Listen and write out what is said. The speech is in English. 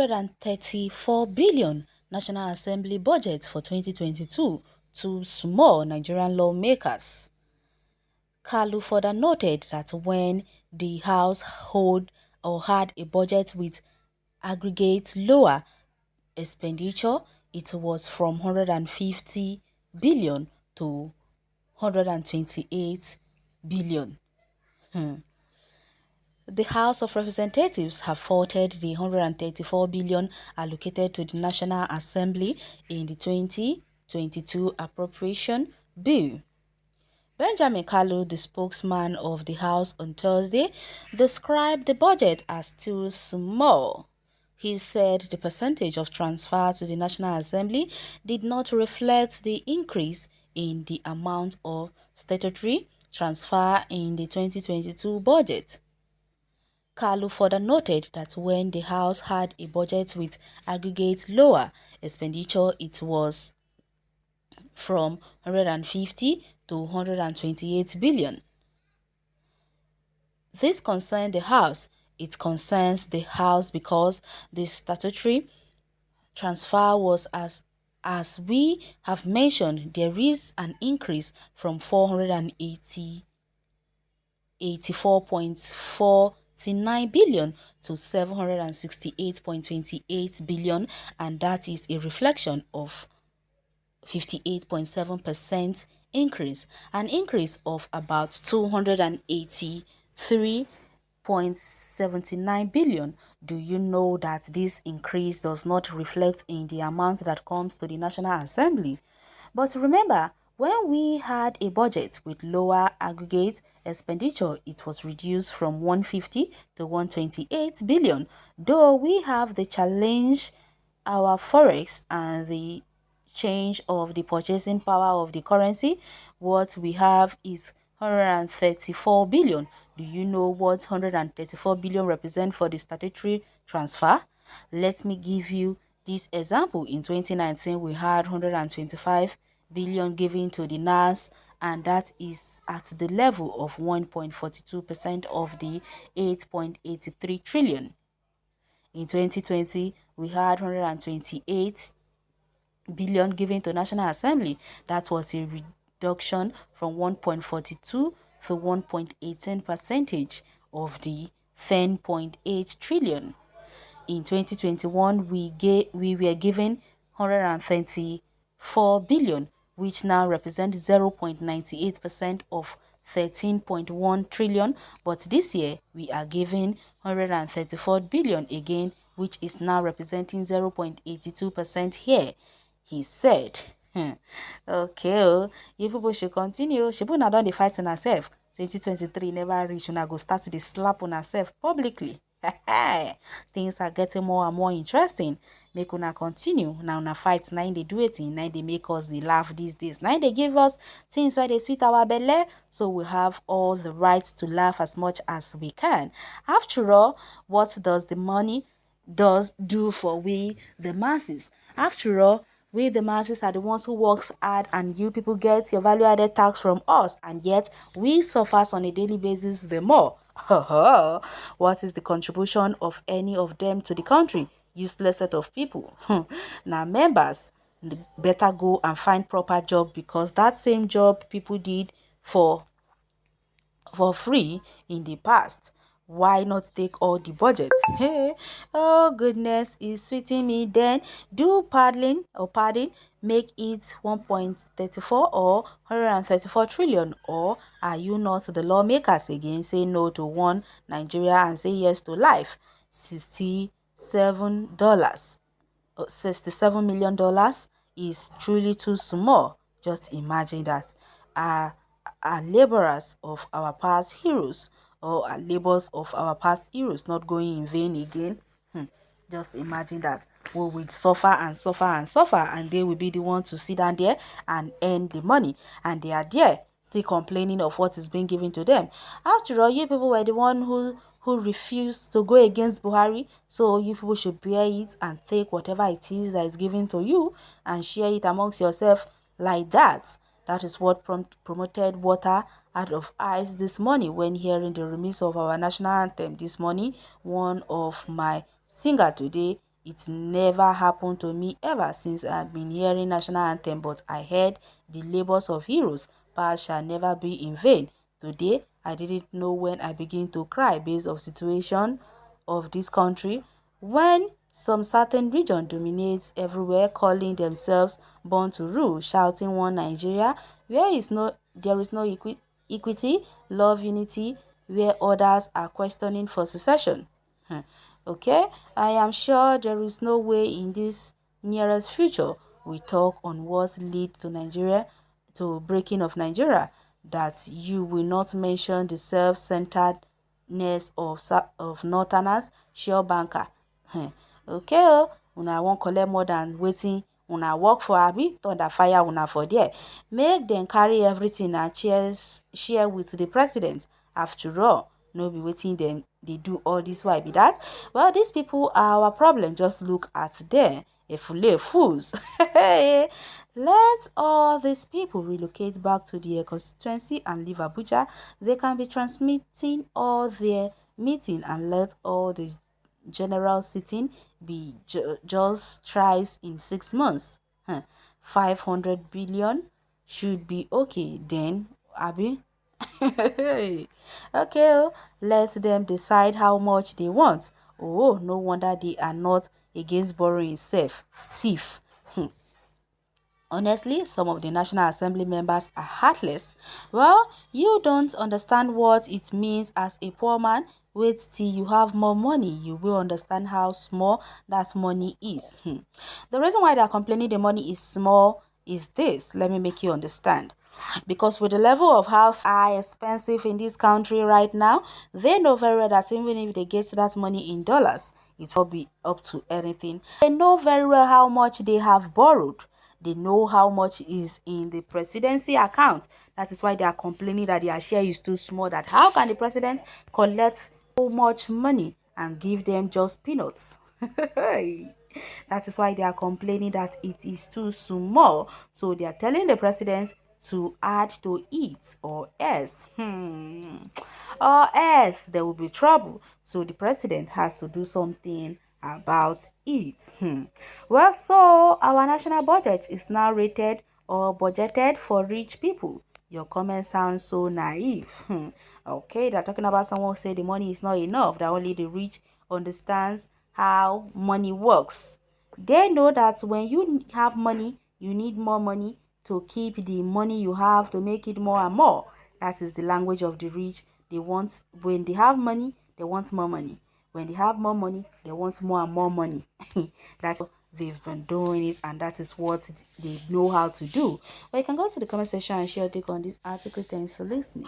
N134 billion National Assembly budget for 2022 to small Nigerian lawmakers. Kalu further noted that when the House had a budget with aggregate lower expenditure, it was from 150 billion to 128 billion. The House of Representatives have faulted the 134 billion allocated to the National Assembly in the 2022 appropriation bill. Benjamin Kalu, the spokesman of the House on Thursday, described the budget as too small. He said the percentage of transfer to the National Assembly did not reflect the increase in the amount of statutory transfer in the 2022 budget. Kalu further noted that when the House had a budget with aggregate lower expenditure, it was from 150 to 128 billion. This concerned the House. It concerns the House because the statutory transfer was as we have mentioned, there is an increase from 484.49 billion to 768.28 billion, and that is a reflection of 58.7% increase, an increase of about 283.79 billion. Do you know that this increase does not reflect in the amount that comes to the National Assembly? But remember, when we had a budget with lower aggregate expenditure, it was reduced from 150 to 128 billion. Though we have the challenge, our forex and the change of the purchasing power of the currency, what we have is 134 billion. Do you know what 134 billion represent for the statutory transfer? Let me give you this example. In 2019, we had 125 billion given to the NAS, and that is at the level of 1.42% of the 8.83 trillion. In 2020, we had 128 billion given to National Assembly. That was a reduction from 1.42 to 1.18 percentage of the 10.8 trillion. In 2021, we were given 134 billion, which now represents 0.98% of 13.1 trillion. But this year, we are given 134 billion again, which is now representing 0.82% here. He said, okay, you people should continue. She put done the fight on herself. 2023 never reach, and I go start to slap on herself publicly. Things are getting more and more interesting. Make una continue. Now una fight, now they do it, now they make us they laugh these days. Now they give us things where they sweet our belly, so we have all the right to laugh as much as we can. After all, what does the money do for we the masses? After all, we the masses are the ones who works hard, and you people get your value added tax from us, and yet we suffer on a daily basis the more. What is the contribution of any of them to the country? Useless set of people. Now members better go and find proper job, because that same job people did for free in the past. Why not take all the budget? Hey, oh goodness, it's sweeting me. Then do padding, make it 1.34 or 134 trillion, or are you not the lawmakers again? Say no to one Nigeria and say yes to life. $67 $67 million is truly too small. Just imagine that. Are laborers of our past heroes, or are labors of our past heroes not going in vain again? Just imagine that we will suffer and suffer and suffer, and they will be the ones to sit down there and earn the money, and they are there still complaining of what is being given to them. After all, you people were the one who refused to go against Buhari, so you people should bear it and take whatever it is that is given to you and share it amongst yourself like that. That is what promoted water out of ice this morning when hearing the remix of our national anthem this morning. One of my singer today It never happened to me ever since I had been hearing national anthem, but I heard the labors of heroes. Power shall never be in vain. Today, I didn't know when I begin to cry based on situation of this country. When some certain region dominates everywhere, calling themselves born to rule, shouting one Nigeria, there is no equity, love, unity, where others are questioning for secession. Okay, I am sure there is no way in this nearest future we talk on what lead to breaking of Nigeria, that you will not mention the self-centeredness of northerners, sure banker. Okay, una wan collect more than wetin una work for, abi thunder fire una for there. Make dem carry everything and share with the president. After all, no be wetin dem dey do all this while be that. Well, these people are our problem. Just look at them, fools. Let all these people relocate back to their constituency and leave Abuja. They can be transmitting all their meeting and let all the general sitting be just thrice in 6 months. 500 billion should be okay then, abi. Okay, let them decide how much they want. Oh, no wonder they are not against borrowing itself. Thief. Honestly, some of the National Assembly members are heartless. Well, you don't understand what it means as a poor man. Wait till you have more money. You will understand how small that money is. The reason why they are complaining the money is small is this. Let me make you understand. Because with the level of how expensive in this country right now, they know very well that even if they get that money in dollars, it will be up to anything. They know very well how much they have borrowed. They know how much is in the presidency account. That is why they are complaining that their share is too small. That how can the president collect so much money and give them just peanuts? That is why they are complaining that it is too small. So they are telling the president to add to it, or else there will be trouble. So the president has to do something about it. Well, so our national budget is now rated or budgeted for rich people. Your comment sounds so naive. Okay, they're talking about someone who say the money is not enough, that only the rich understands how money works. They know that when you have money, you need more money to keep the money you have, to make it more and more. That is the language of the rich. They want, when they have money, they want more money. When they have more money, they want more and more money. That's what they've been doing it, and that is what they know how to do. But you can go to the comment section and share your take on this article. Thanks for listening.